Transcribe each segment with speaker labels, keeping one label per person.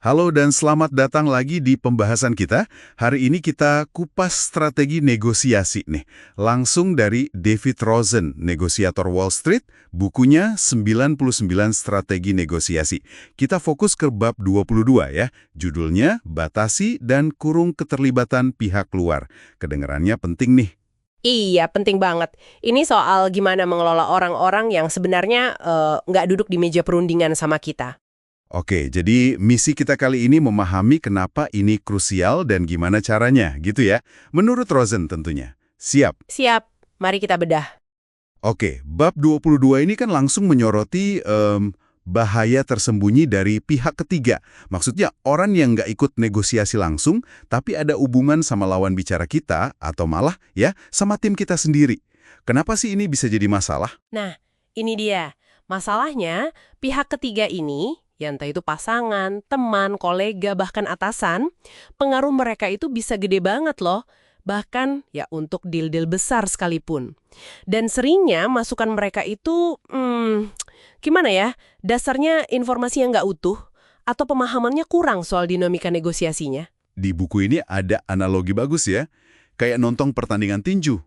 Speaker 1: Halo dan selamat datang lagi di pembahasan kita. Hari ini kita kupas strategi negosiasi nih. Langsung dari David Rosen, negosiator Wall Street, bukunya 99 Strategi Negosiasi. Kita fokus ke bab 22 ya. Judulnya Batasi dan Kurung Keterlibatan Pihak Luar. Kedengarannya penting nih.
Speaker 2: Iya, penting banget. Ini soal gimana mengelola orang-orang yang sebenarnya nggak duduk di meja perundingan sama kita.
Speaker 1: Oke, jadi misi kita kali ini memahami kenapa ini krusial dan gimana caranya, gitu ya. Menurut Rosen tentunya. Siap.
Speaker 2: Siap, mari kita bedah.
Speaker 1: Oke, bab 22 ini kan langsung menyoroti bahaya tersembunyi dari pihak ketiga. Maksudnya orang yang nggak ikut negosiasi langsung, tapi ada hubungan sama lawan bicara kita, atau malah ya sama tim kita sendiri. Kenapa sih ini bisa jadi masalah?
Speaker 2: Nah, ini dia. Masalahnya, pihak ketiga ini, ya entah itu pasangan, teman, kolega, bahkan atasan, pengaruh mereka itu bisa gede banget loh. Bahkan ya untuk deal-deal besar sekalipun. Dan seringnya masukan mereka itu, gimana ya, dasarnya informasi yang nggak utuh atau pemahamannya kurang soal dinamika negosiasinya.
Speaker 1: Di buku ini ada analogi bagus ya, kayak nonton pertandingan tinju.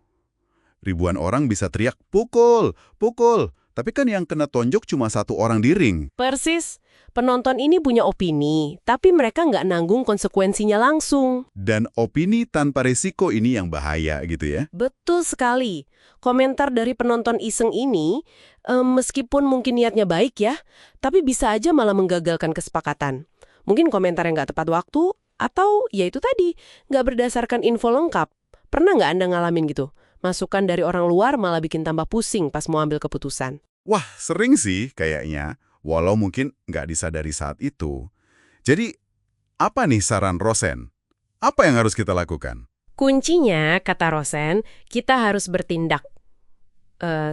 Speaker 1: Ribuan orang bisa teriak, pukul, pukul. Tapi kan yang kena tonjok cuma satu orang di ring.
Speaker 2: Persis, penonton ini punya opini, tapi mereka nggak nanggung konsekuensinya langsung.
Speaker 1: Dan opini tanpa resiko ini yang bahaya gitu ya.
Speaker 2: Betul sekali. Komentar dari penonton iseng ini, meskipun mungkin niatnya baik ya, tapi bisa aja malah menggagalkan kesepakatan. Mungkin komentar yang nggak tepat waktu, atau ya itu tadi, nggak berdasarkan info lengkap. Pernah nggak Anda ngalamin gitu? Masukan dari orang luar malah bikin tambah pusing pas mau ambil keputusan.
Speaker 1: Wah, sering sih kayaknya, walau mungkin nggak disadari saat itu. Jadi, apa nih saran Rosen? Apa yang harus kita lakukan?
Speaker 2: Kuncinya, kata Rosen, kita harus bertindak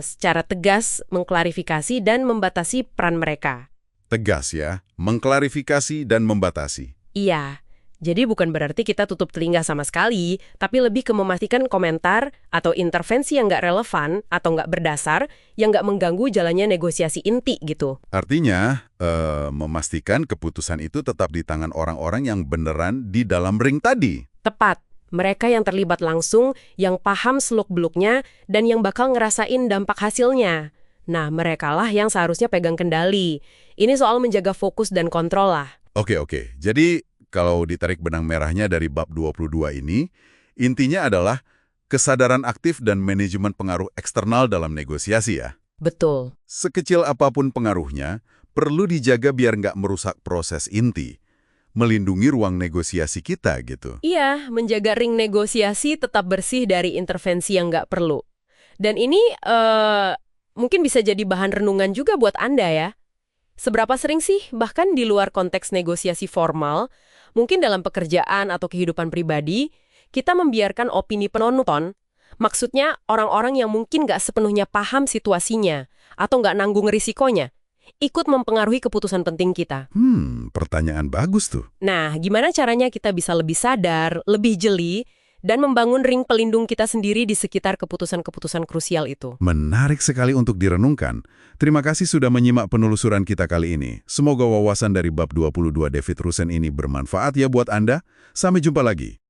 Speaker 2: secara tegas, mengklarifikasi dan membatasi peran mereka.
Speaker 1: Tegas ya, mengklarifikasi dan membatasi.
Speaker 2: Iya, jadi bukan berarti kita tutup telinga sama sekali, tapi lebih ke memastikan komentar atau intervensi yang nggak relevan atau nggak berdasar, yang nggak mengganggu jalannya negosiasi inti gitu.
Speaker 1: Artinya, memastikan keputusan itu tetap di tangan orang-orang yang beneran di dalam ring tadi.
Speaker 2: Tepat. Mereka yang terlibat langsung, yang paham seluk-beluknya, dan yang bakal ngerasain dampak hasilnya. Nah, merekalah yang seharusnya pegang kendali. Ini soal menjaga fokus dan kontrol lah.
Speaker 1: Oke. Jadi, kalau ditarik benang merahnya dari bab 22 ini, intinya adalah kesadaran aktif dan manajemen pengaruh eksternal dalam negosiasi ya.
Speaker 2: Betul.
Speaker 1: Sekecil apapun pengaruhnya, perlu dijaga biar nggak merusak proses inti. Melindungi ruang negosiasi kita gitu.
Speaker 2: Iya, menjaga ring negosiasi tetap bersih dari intervensi yang nggak perlu. Dan ini mungkin bisa jadi bahan renungan juga buat Anda ya. Seberapa sering sih, bahkan di luar konteks negosiasi formal, mungkin dalam pekerjaan atau kehidupan pribadi, kita membiarkan opini penonton, maksudnya orang-orang yang mungkin nggak sepenuhnya paham situasinya, atau nggak nanggung risikonya, ikut mempengaruhi keputusan penting kita.
Speaker 1: Pertanyaan bagus tuh.
Speaker 2: Nah, gimana caranya kita bisa lebih sadar, lebih jeli, dan membangun ring pelindung kita sendiri di sekitar keputusan-keputusan krusial itu?
Speaker 1: Menarik sekali untuk direnungkan. Terima kasih sudah menyimak penelusuran kita kali ini. Semoga wawasan dari bab 22 David Rosen ini bermanfaat ya buat Anda. Sampai jumpa lagi.